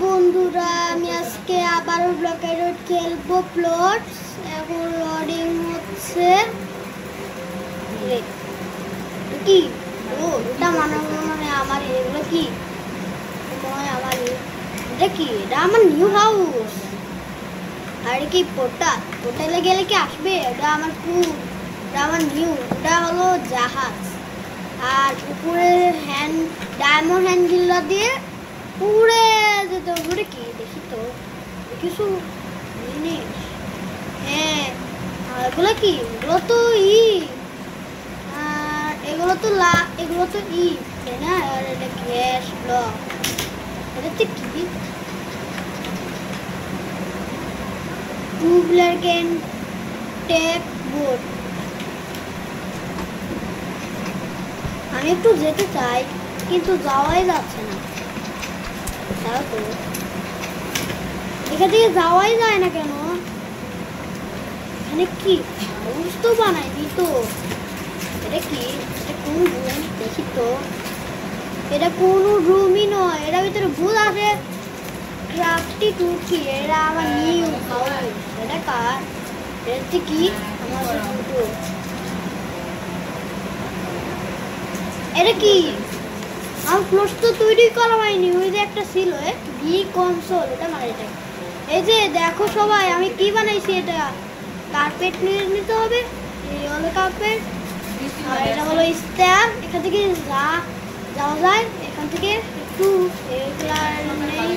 বন্ধুরা, আমি আজকে আবারও ব্লকের রোড খেলবো। প্লট এখন লোডিং হচ্ছে। কি ওটা মানে আমার এগুলো কি আমার এটা কি? এটা আমার নিউ হাউস। আর কি পোর্টালে গেলে কি আসবে? এটা আমার এটা আমার নিউ, এটা হলো জাহাজ। আর উপরে ডায়মন্ড হ্যান্ডেলটা দিয়ে পুরে যেতে হবে। কি দেখি তো কিছু জিনিস। হ্যাঁ, এগুলো কি? এগুলো তো আর এগুলো তো তাই না? আর এটা গ্যাস ব্লক। এটাতে কি? টুবলার ক্যান টেপ বোর্ড। আমি একটু যেতে চাই কিন্তু যাওয়াই যাচ্ছে না। এখান থেকে যাওয়াই যায় না কেন? এখানে কি হাউস তো বানায়নি তো। এটা কি? এটা কোন রুম? দেখি তো। এটা কোন রুমই নয়, এটা ভিতরে ভূত আছে। ক্রাফটি টুকি, এটা আমার নিউ হাউস। এটা কার? এটা কি? আমার দুটো। এটা কি? আমার ফ্লোর তো তৈরি করা হয়নি। ওই যে একটা ছিল বি কনসোল, ওটা মানে এটা। এই যে দেখো সবাই, আমি কি বানাইছি। এটা কার্পেট নিয়ে নিতে হবে। এই হলো কার্পেট। আর এটা হলো স্ট্যার। এখান থেকে যাওয়া যায়। এখান থেকে একটু নেই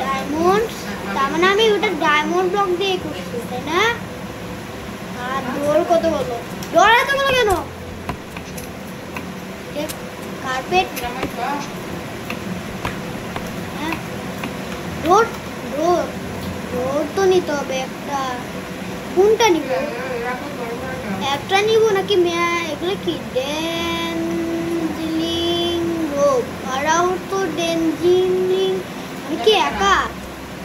ডায়মন্ড। তার মানে আমি ওটা ডায়মন্ড ব্লক দিয়ে করছি, তাই না? আর ডোর কত বলো? ডোর এত বলো কেন? কার্পেট। হ্যাঁ, ডোর তো নিতে হবে একটা। কোনটা নিব? একটা নিব নাকি এগুলো কি? ডেঞ্জিলিং রোপ। আরাও তো ডেঞ্জিলিং। আমি কি একা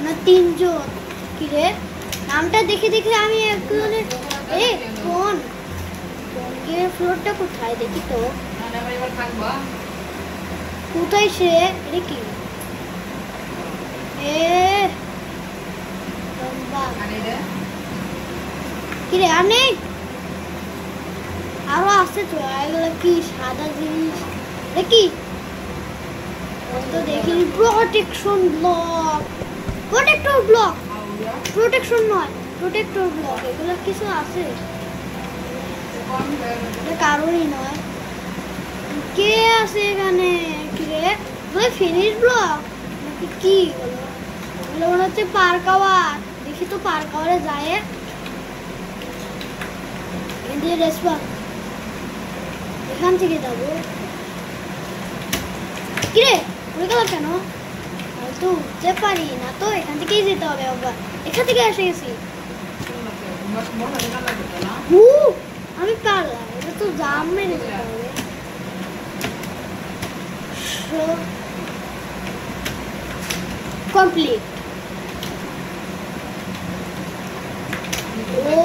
না তিনজন? কি রে, নামটা দেখে আমি একজনের কোন ফ্লোরটা কোথায় দেখি তো। কোথায় সে? এটা কি? কি রে? আর নেই, আরো আছে তো। এগুলো কি সাদা জিনিস? দেখি তো দেখি। Protection block, protector block, protection নয়, প্রোটেক্টর ব্লক। এগুলো কিছু আছে, কারোরই নয়। কে আছে এখানে? কি রে? ফিনিশ ব্লক নাকি কি? এগুলো মনে হচ্ছে পার্ক আওয়ার। দেখি তো পার্ক আওয়ারে যায়। এখান থেকে যাবো। কি রে, উড়ে গেল কেন? তো উঠতে পারি না তো, এখান থেকেই যেতে হবে। আবার এখান থেকে এসে গেছি। আমি পারলাম। এটা তো জাম মেরে যেতে হবে। কমপ্লিট। ও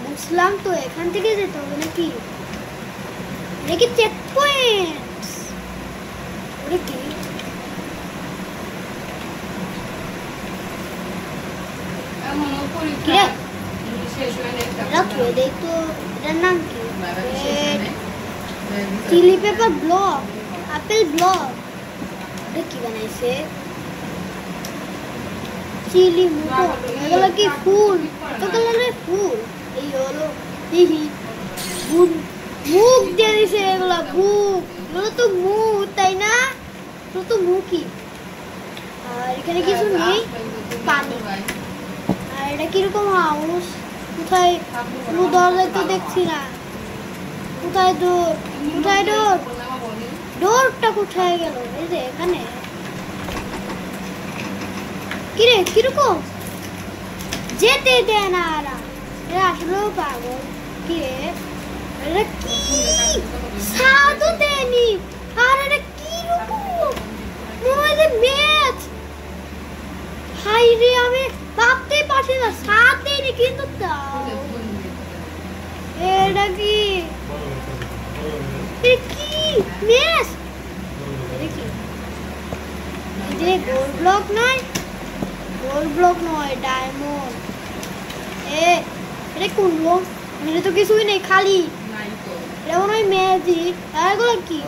বুঝলাম তো, এখান থেকে যেতে হবে নাকি? নাকি চেক পয়েন্ট? ওটা কি? এটার নাম কি? Chilli pepper block, apple block. এটা কি বানাইছে? চিলি মুখো। এগুলো কি ফুল? তো কালারের ফুল। এই হলো মুখ দিয়ে দিছে। এগুলো মুখ, এগুলো তো মুখ, তাই না? এগুলো তো মুখই। আর এখানে কিছু নেই, পানি। আর এটা কিরকম হাউস? কোথায় কোনো দরজা তো দেখছি না। কোথায় ডোর? কোথায় ডোর? ডোরটা কোথায় গেল? এই যে এখানে। কিরে, কিরকম যেতে দেয় না এরা? এরা আসলেও পাগল। কিরে, এটা কি? স্বাদও দেয়নি। আর এটা কিরকম? মনে হয় যে ম্যাচ। হাই রে, আমি ভাবতেই পারছি না। স্বাদ দেয়নি কিন্তু তাও। এটা কি? এ কি মেস দেখি এই যে গোল্ড ব্লক নয় ডায়মন্ড এ এটা কোন ব্লক মানে তো কিছুই নেই খালি এটা মনে হয় ম্যাজিক আর এগুলো কি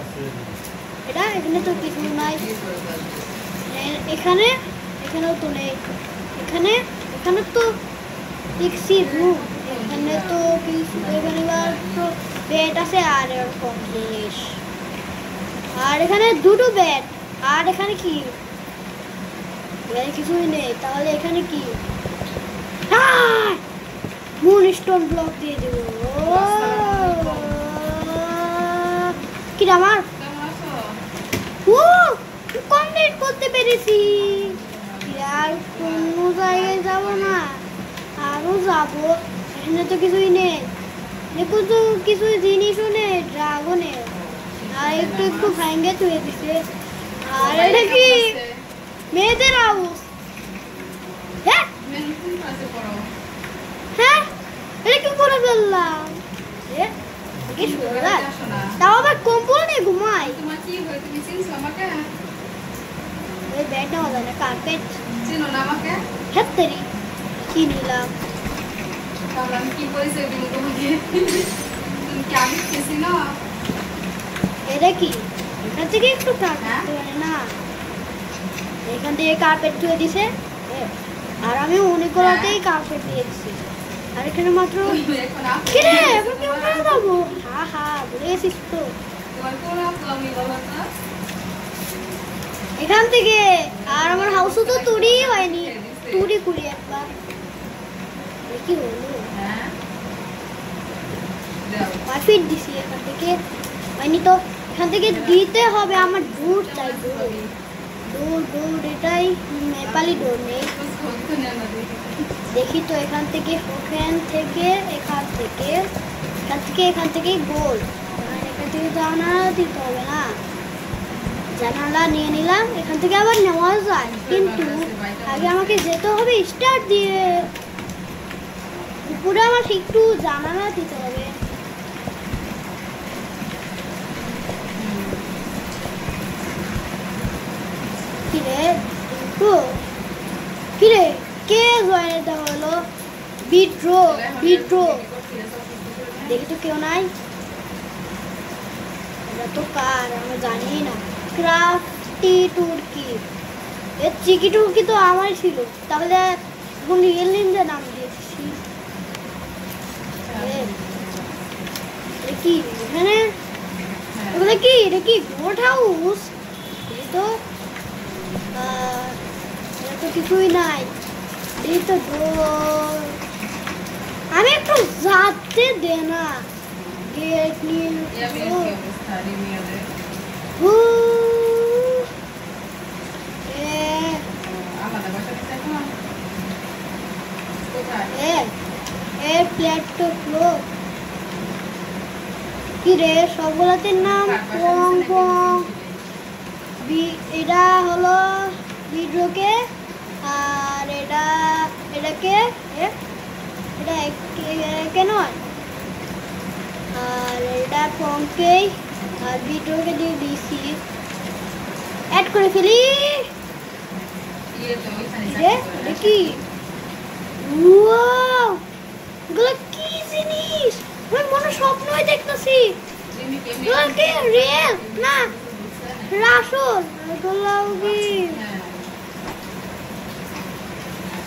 এটা এখানে তো কিছু নাই এখানেও তো নেই এখানে তো দেখছি রুম এখানে তো কিছু এখানে তো বেড আছে আর এরকম জিনিস আর এখানে দুটো বেড আর এখানে কি এখানে কিছুই নেই তাহলে এখানে কি মুন স্টোন ব্লক দিয়ে দেবো কি আমার ও কমপ্লিট করতে পেরেছি আর কোনো জায়গায় যাবো না আরো যাবো এখানে তো কিছুই নেই দেখো তো কিছু জিনিসও নেই ড্রাগনের আর একটু ভাঙ্গে তুলে দিছে আর এটা কি মেয়েদের হাউস হ্যাঁ হ্যাঁ এটা কি করে ফেললাম কি সুন্দর তাও আবার কম্বল নিয়ে ঘুমাই ওই ব্যাগটা হবে না কার্পেট চিনো না আমাকে হেত্তেরি কি নিলাম ভাবলাম কি বলেছে তোমাকে তুমি কি আমি খেয়েছি না এটা কি এখান থেকে একটু কার্পেট না এখান থেকে কার্পেট ধুয়ে দিছে আর আমি অনেকগুলোতেই কার্পেট দিয়েছি আর এখানে মাত্র কি রে এখন কি ওখানে যাবো ভুলে গেছিস তো এখান থেকে আর আমার হাউসও তো তুড়ি হয়নি তুড়ি করি একবার কি হলো ফিট দিছি এখান থেকে হয়নি তো এখান থেকে দিতে হবে আমার দূর চাই দূর এটাই নেপালি ডোর নেই দেখি তো এখান থেকে গোল এখান থেকে জানালা দিতে হবে না জানালা নিয়ে নিলাম এখান থেকে আবার নেওয়া যায় কিন্তু আগে আমাকে যেতে হবে স্টার্ট দিয়ে উপরে আমার একটু জানালা দিতে হবে কিরে কে জয়েন দেওয়া হলো বিট্রো দেখি তো কেউ নাই এটা তো কার আমি জানি না ক্রাফটি টুরকি এর চিকি টুরকি তো আমার ছিল তাহলে এখন রিয়েল নেম দিয়ে নাম দিয়েছি কি এখানে ওগুলো কি এটা কি গোট হাউস তো তো কিছুই নাই এই তো আমি একটু যাতে দে না গেট নিয়ে কি রে সবগুলোতে নাম পং পং এটা হলো ভিডিওকে আর এটাকে এটা কেন আর এটা পংকে আর ভিডিওকে দিয়ে দিয়েছি অ্যাড করে ফেলি কি এগুলো কি জিনিস আমি মনে স্বপ্নই দেখতেছি রিয়েল না রাসুল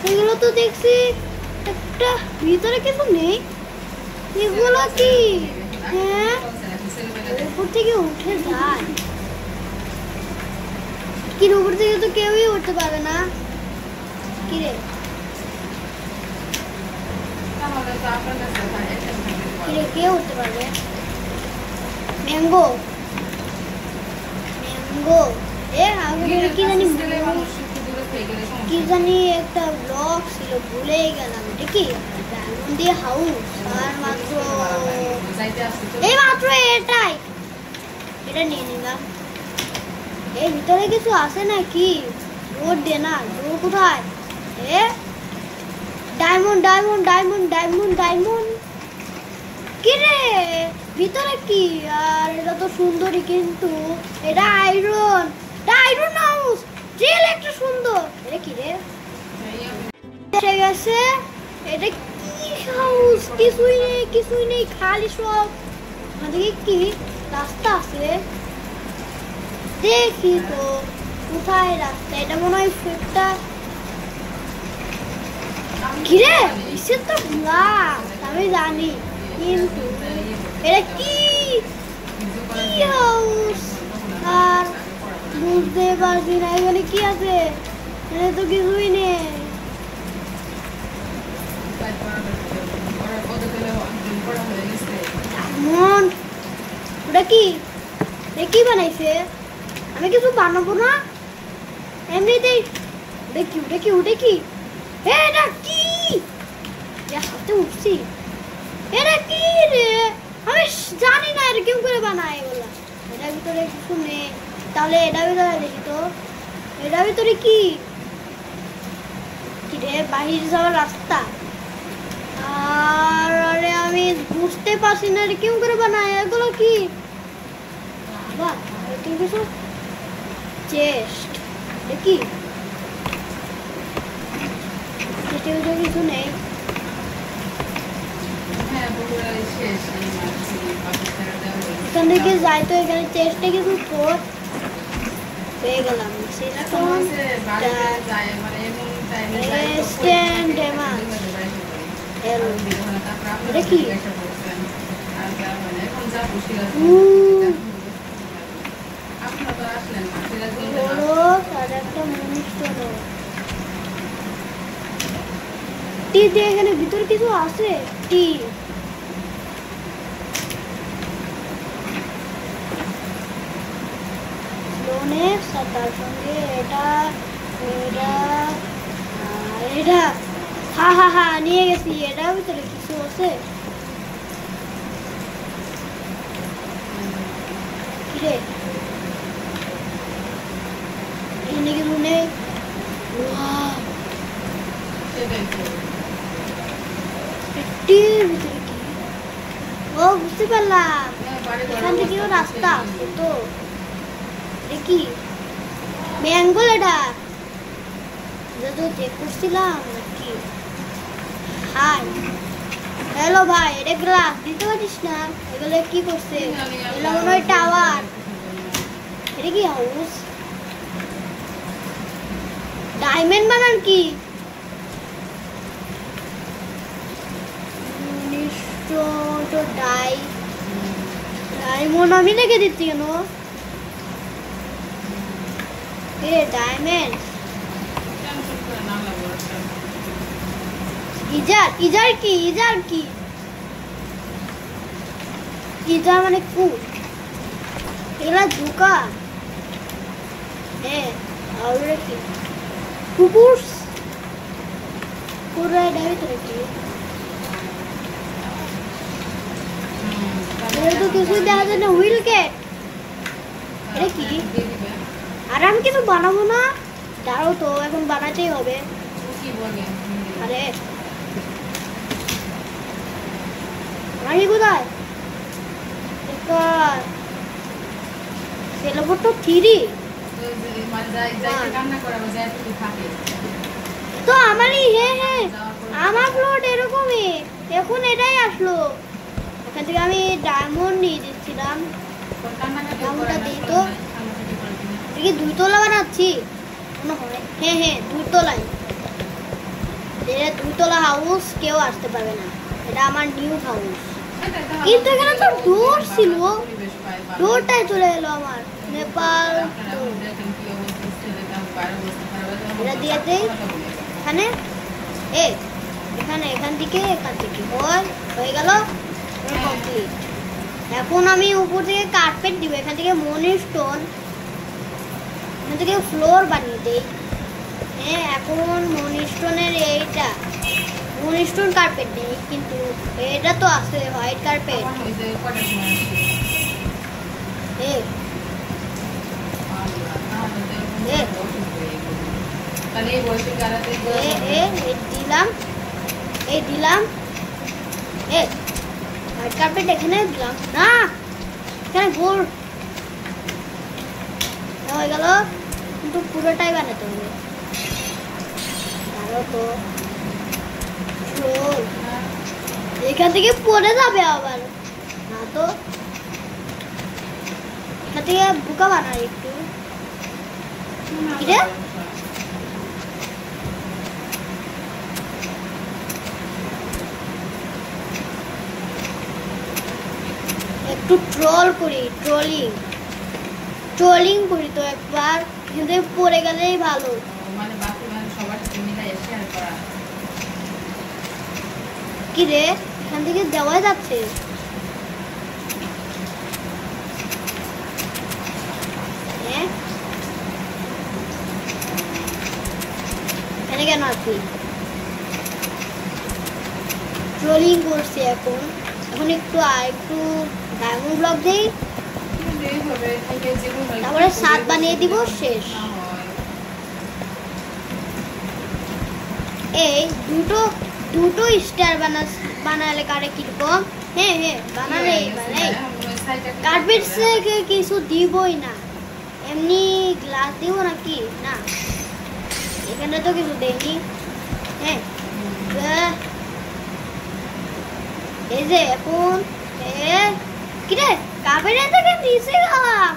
এগুলো তো দেখছি একটা ভিতরে কিছু নেই এগুলো কি হ্যাঁ উপর থেকে উঠে যায় কি উপর থেকে তো কেউই উঠতে পারে না কি রে কে উঠতে পারবে ম্যাঙ্গো কি জানি একটা ব্লক ছিল ভুলে গেলাম এটা কি ডায়মন্ড দিয়ে হাউস আর মাত্র এটাই এটা নিয়ে নিলাম এর ভিতরে কিছু আছে নাকি ডোর দে না ডোর কোথায় ডায়মন্ড কি রে ভিতরে কি? আর এটা তো সুন্দরই, কিন্তু এটা আয়রন। এটা আয়রন হাউস রিয়েল একটা সুন্দর। এটা কি রে? এসে গেছে। এটা কি হাউস? কিছুই নেই খালি সব। আমাদের কি রাস্তা আছে? দেখি তো কোথায় রাস্তা। এটা মনে হয় একটা কিরে কিসের তো গ্লাস আমি জানি, কিন্তু এটা কি হাউস আর বুঝতে পারছি না এখানে কি আছে। এখানে তো কিছুই নেই। ওটা কি? এটা কি বানাইছে? আমি কিছু বানাবো না এমনিতেই। ওটা কি? এটা কি? সাথে উঠছি। এটা কি রে? আমি জানি না এটা কেউ করে বানায় এগুলা। এটার ভিতরে কিছু নেই। তাহলে এটার ভিতরে দেখি তো। এটার ভিতরে কি রে? বাহির যাওয়ার রাস্তা। আর আরে আমি বুঝতে পারছি না এটা কেউ করে বানায় এগুলো কি। বাহ, এটা কিছু চেস্ট। দেখি কিছু নেই। এখান থেকে যাই তো, এখানে চেষ্টা কিছু পেয়ে গেলাম। দেখি এখানে ভিতরে কিছু আছে। টি তার সঙ্গে এটা নিয়ে গেছি। এটার ভিতরে কিছু আছে কিরে? এখানে কিছু নেই। ভিতরে কি? ও বুঝতে পারলাম, এখান থেকেও রাস্তা আছে তো। দেখি ম্যাঙ্গোল এটা তো চেক করছিলাম নাকি। হাই হ্যালো ভাই, এটা গ্লাস দিতে পারিস না? এগুলো কি করছে? এগুলো মনে হয় টাওয়ার। এটা কি হাউস? ডায়মন্ড বানান কি? ডায়মন্ড আমি লেগে দিচ্ছি কেন? ডায়মন্ড ইজার কি? ইজার মানে কুট। এগুলা দোকান। হ্যাঁ, আর কি কুকুর পুরো ভিতরে কি? তো কিছুই দেখা যায় না। হুইল কেট এটা কি? আর আমি কিছু বানাবো না। দাঁড়াও তো, এখন বানাতেই হবে। আরে আমি কোথায়? সেলোবট তো থ্রি তো আমারই। হ্যাঁ, আমার প্লট এরকমই। এখন এটাই আসলো। এখান থেকে আমি ডায়মন্ড নিয়ে দিচ্ছিলাম। ডায়মন্ডটা দিই তো। কি 2 তলা বানাচ্ছি মনে হয়। হ্যাঁ 2 তলায়। এটা 2 তলা হাউস, কেউ আসতে পারবে না। এটা আমার নিউ হাউস। কিন্তু এখানে তো ডোর ছিল, ডোরটাই চলে এলো আমার। নেপাল এটা দিয়ে দেই এখানে। এখান থেকে হয়ে গেল কমপ্লিট। এখন আমি উপর থেকে কার্পেট দিব। এখান থেকে মনি স্টোন, এখান থেকে ফ্লোর বানিয়ে দেই। হ্যাঁ, এখন মনি স্টোনের এইটা মনি স্টোন কার্পেট নেই, কিন্তু এটা তো আছে হোয়াইট কার্পেট। দিলাম হোয়াইট কার্পেট এখানে দিলাম না, এখানে গোল হয়ে গেল, কিন্তু পুরোটাই বানাতে হবে। তারও তো রোল এখান থেকে পড়ে যাবে আবার না তো, এখান থেকে বুকা বানাই একটু। কি রে? একটু ট্রোল করি, ট্রোলিং করি তো একবার, কিন্তু পড়ে গেলেই ভালো। মানে বাকি মানে সবার সাথে মিলাই শেয়ার করা। কি রে, এখান থেকে দেওয়া যাচ্ছে? হ্যাঁ, এখানে কেন আছি? ট্রোলিং করছি এখন একটু একটু ডায়মন্ড ব্লক দেই, তারপরে 7 বানিয়ে দিব, শেষ। এই দুটো স্টার বানালে কারে কিরকম? হ্যাঁ বানালে কার্পেট থেকে কিছু দিবই না, এমনি গ্লাস দিব নাকি? না, এখানে তো কিছু দেয়নি। হ্যাঁ, এই যে এখন কি রে, কার্পেটের থেকে নিচে গেলাম,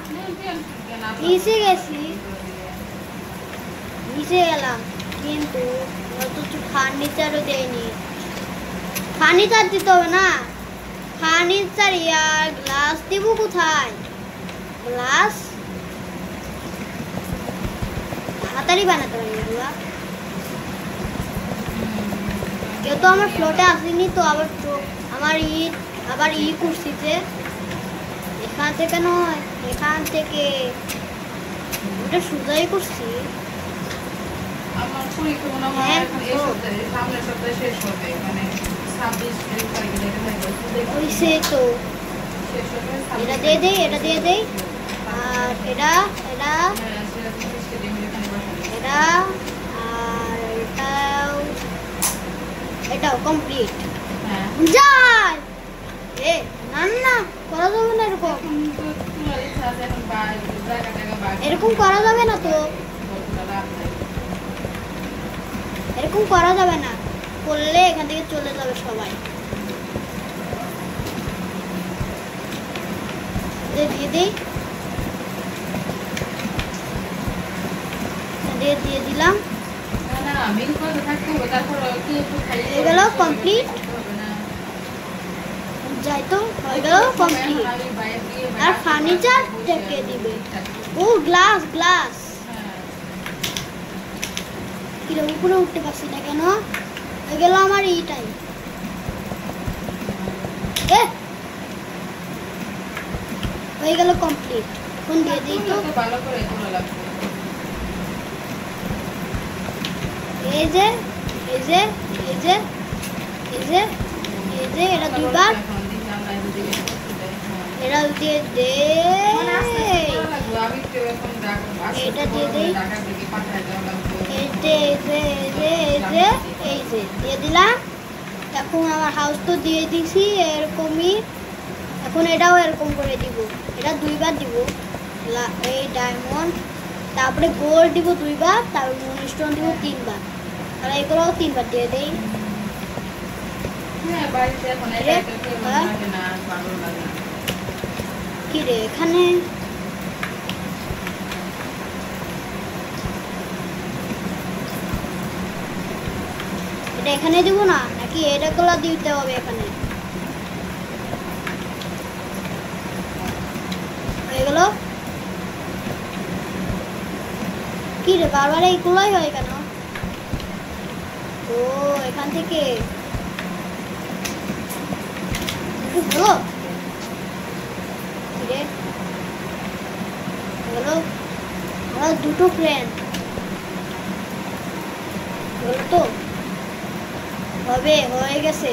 নিচে গেলাম, কিন্তু ফার্নিচারও দেয়নি। ফার্নিচার দিতে হবে না, ফার্নিচার আর গ্লাস দিব কোথায়? গ্লাস তাড়াতাড়ি বানাতে হবে এগুলা। কেউ তো আমার ফ্লোটে আসেনি তো, আবার করছি যে এখান থেকে নয়, এখান থেকে ওটা সোজাই করছি। আমার পরীক্ষা মনে হয় এই সপ্তাহে, সামনের সপ্তাহে শেষ হবে, মানে 26 তারিখে যেটা হবে ওইসে তো। শেষ হবে। এটা দিয়ে দেই, আর এটা আর এটাও কমপ্লিট। যাই না করা যাবে না, এরকম করা যাবে না তো, এরকম করা যাবে না, করলে এখান থেকে চলে যাবে সবাই। দিয়ে দিলাম, এগুলো কমপ্লিট। যাই তো, হয়ে গেল কমপ্লিট। আর ফার্নিচার কে দিবে? ও গ্লাস কিরকম উপরে উঠতে পারছি না কেন? হয়ে গেল আমার এই টাইম। হয়ে গেল কমপ্লিট। ফোন দিয়ে দিই তো, ভালো করে করা লাগবে। এই যে এটা দুইবার, এটা দিয়ে দে, এটা দিয়ে দেই, এই যে দিয়ে দিলাম। এখন আমার হাউস তো দিয়ে দিছি এরকমই, এখন এটাও এরকম করে দিব, এটা দুইবার দিব, এই ডায়মন্ড, তারপরে গোল্ড দিব দুইবার, তারপর মুনস্টোন দিব 3 বার, আর এগুলোও 3 বার দিয়ে দেই। কি রে এখানে এটা এখানে দিব না নাকি? এটা গুলো দিতে হবে এখানে। হয়ে গেল। কি রে বারবার এইগুলোই হয় কেন? ও এখান থেকে হলো কি রে? হলো আমার দুটো ফ্রেন্ড হলো তো, হবে হয়ে গেছে।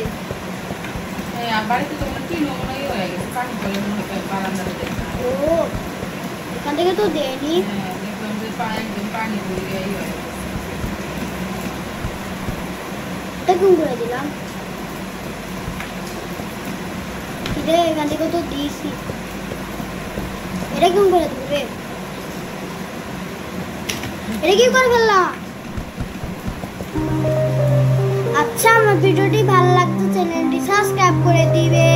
বাড়িতে তো মনে কি মনে হয়ে গেছে, পানি পড়ে মনে হয় বারান্দাতে। ও এখান থেকে তো দেয়নি। দেখলাম যে একদম পানি পড়ে গিয়ে এটা গুম করে দিলাম। রে এখান থেকে তো দিয়েছি, এটা কেমন করে দেবো রে? এটা কি করে ফেললাম? আচ্ছা, আমার ভিডিওটি ভালো লাগতো চ্যানেলটি সাবস্ক্রাইব করে দিবে।